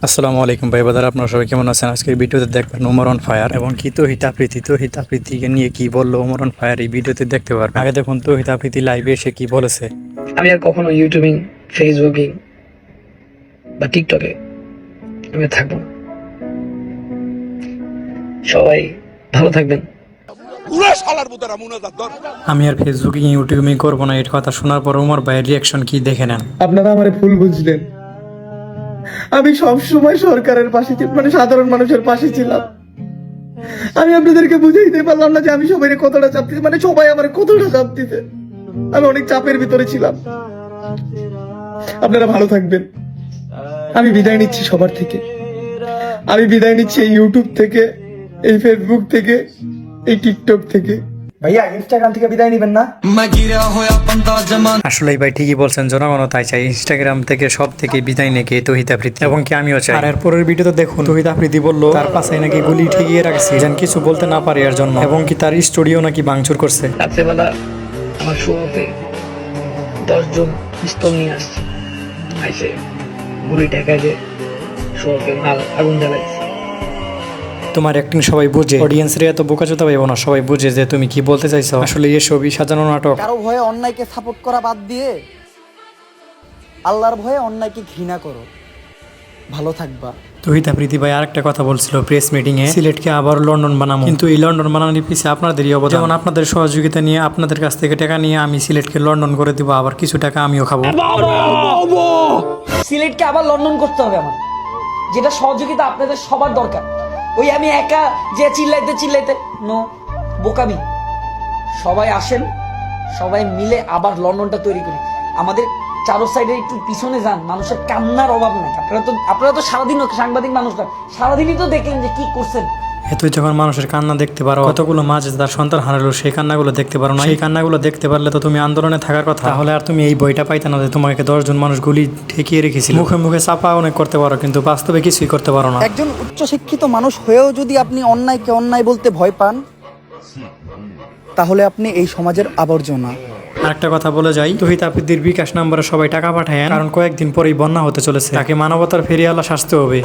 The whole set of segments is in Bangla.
আসসালামু আলাইকুম ভাই বাদার, আপনারা সবাই কেমন আছেন? আজকের ভিডিওতে দেখবেন ওমর অন ফায়ার এবং কি তৌহিদ আফ্রিদিকে নিয়ে কি বললো ওমর অন ফায়ার, এই ভিডিওতে দেখতে পারবেন। আগে দেখুন তৌহিদ আফ্রিদি লাইভে এসে কি বলেছে। আমি আর কখনো ইউটিউবিং, ফেসবুকিং বা টিকটকে আমি আর থাকবো না। সবাই ভালো থাকবেন। আমি আর ফেসবুকিং ইউটিউবিং করবো না, এর কথা শোনার পর ওমর ভাইয়ের রিয়াকশন কি দেখে নেন। আপনারা আমার ভুল বুঝলেন। আমি সব সময় সরকারের পাশে মানে সাধারণ মানুষের পাশে ছিলাম। আমি আপনাদেরকে বুঝাইতে পারলাম না যে আমি সবাই কতটা চাপ দিতে, মানে সবাই আমার কতটা চাপ দিতে। আমি অনেক চাপের ভিতরে ছিলাম। আপনারা ভালো থাকবেন। আমি বিদায় নিচ্ছি সবার থেকে। আমি বিদায় নিচ্ছি এই ইউটিউব থেকে, এই ফেসবুক থেকে, এই টিকটক থেকে। ভাইয়া ইনস্টাগ্রাম থেকে বিদায় নিবেন না? আসলে ভাই ঠিকই বলছেন, জনগণ তাই চাই। ইনস্টাগ্রাম থেকে সব থেকে বিদায় নেকে তৌহিদ আফ্রিদি এবং কি আমিও চাই। আর এরপরের ভিডিওতে দেখুন তৌহিদ আফ্রিদি বললো তার পাশে নাকি গুলি ঠেকিয়ে রাখছে যেন কিছু বলতে না পারে এর জন্য, এবং কি তার স্টুডিও নাকি ভাঙচুর করছে। রাত্রেবেলা আমার শোতে 10 জন পিস্তল নিয়ে আসছে, আইসে গুলি ঠেকায় যে শোকে মাল আগুন জ্বালাইছে। তোমার অ্যাক্টিং সবাই বুঝে, অডিয়েন্সরে এত বোকাচোদা পাইবো না, সবাই বুঝে যে তুমি কি বলতে চাইছো। আসলে এসবই সাজানো নাটক। কারো ভয়ে অন্যায়কে সাপোর্ট করা বাদ দিয়ে আল্লাহর ভয়ে অন্যায়কে ঘৃণা করো, ভালো থাকবা। তৌহিদ আফ্রিদি ভাই আরেকটা কথা বলছিল প্রেস মিটিং এ, সিলেটকে আবার লন্ডন বানাবো, কিন্তু এই লন্ডন বানানোর পিছিয়ে আপনাদেরই অবদান। যেমন আপনাদের সহযোগিতা নিয়ে, আপনাদের কাছ থেকে টাকা নিয়ে আমি সিলেটকে লন্ডন করে দিব, আবার কিছু টাকা আমিও খাবো। সিলেটকে আবার লন্ডন করতে হবে আমার, যেটা সহযোগিতা আপনাদের সবার দরকার। ওই আমি একা যে চিল্লাইতে নো, বোকামি। সবাই আসেন, সবাই মিলে আবার লন্ডনটা তৈরি করি। আমাদের চারো সাইডে একটু পিছনে যান, মানুষের কান্নার অভাব নাই। আপনারা তো সারাদিন সাংবাদিক মানুষরা সারাদিনই তো দেখেন যে কি করছেন। এতই যখন মানুষের কান্না দেখতে পারো, কতগুলো মা যে তার সন্তান হারালো সেই কান্নাগুলো দেখতে পারো না, সেই কান্নাগুলো দেখতে পারলে তো তুমি আন্দোলনে থাকার কথা। তাহলে আর তুমি এই বইটা পাইতে না যে তোমাকে 10 জন মানুষ গুলি ঠেকিয়ে রেখেছিল। মুখে মুখে চাপা অনেক করতে পারো, কিন্তু বাস্তবে কিছুই করতে পারো না। একজন উচ্চশিক্ষিত মানুষ হয়েও যদি আপনি অন্যায়কে অন্যায় বলতে ভয় পান, তাহলে আপনি এই সমাজের আবর্জনা। আরেকটা কথা বলে যাই, তৌহিদ আফ্রিদির বিকাশ নাম্বারে সবাই টাকা পাঠায়, কারণ কয়েকদিন পরেই বন্যা হতে চলেছে, তাকে মানবতার ফেরিওয়ালা সাজতে হবে।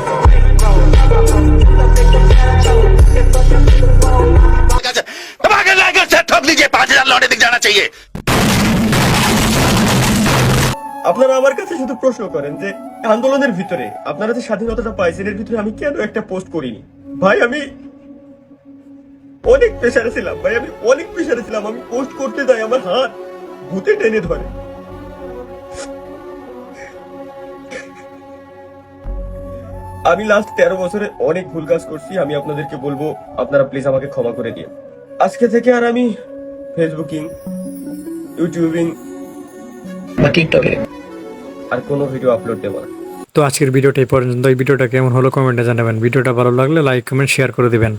আপনারা আমার কাছে শুধু প্রশ্ন করেন যে আন্দোলনের ভিতরে আপনারা যে স্বাধীনতাটা পাইছেন, এর ভিতরে আমি কেন একটা পোস্ট করিনি। ভাই আমি অনেক প্রেসারে ছিলাম, আমি পোস্ট করতে যাই আমার হাত ভূতে টেনে ধরে। আমি লাস্ট 13 বছরে অনেক ভুল কাজ করছি। আমি আপনাদেরকে বলবো আপনারা প্লিজ আমাকে ক্ষমা করে দিন। আজকে থেকে আর আমি ফেসবুকিং, ইউটিউবিং বা টিকটকে আর কোনো ভিডিও আপলোড দেবো না। তো আজকের ভিডিওটা এই পর্যন্ত। এই ভিডিওটা কেমন হলো কমেন্টে জানাবেন। ভিডিওটা ভালো লাগলে লাইক কমেন্ট শেয়ার করে দিবেন।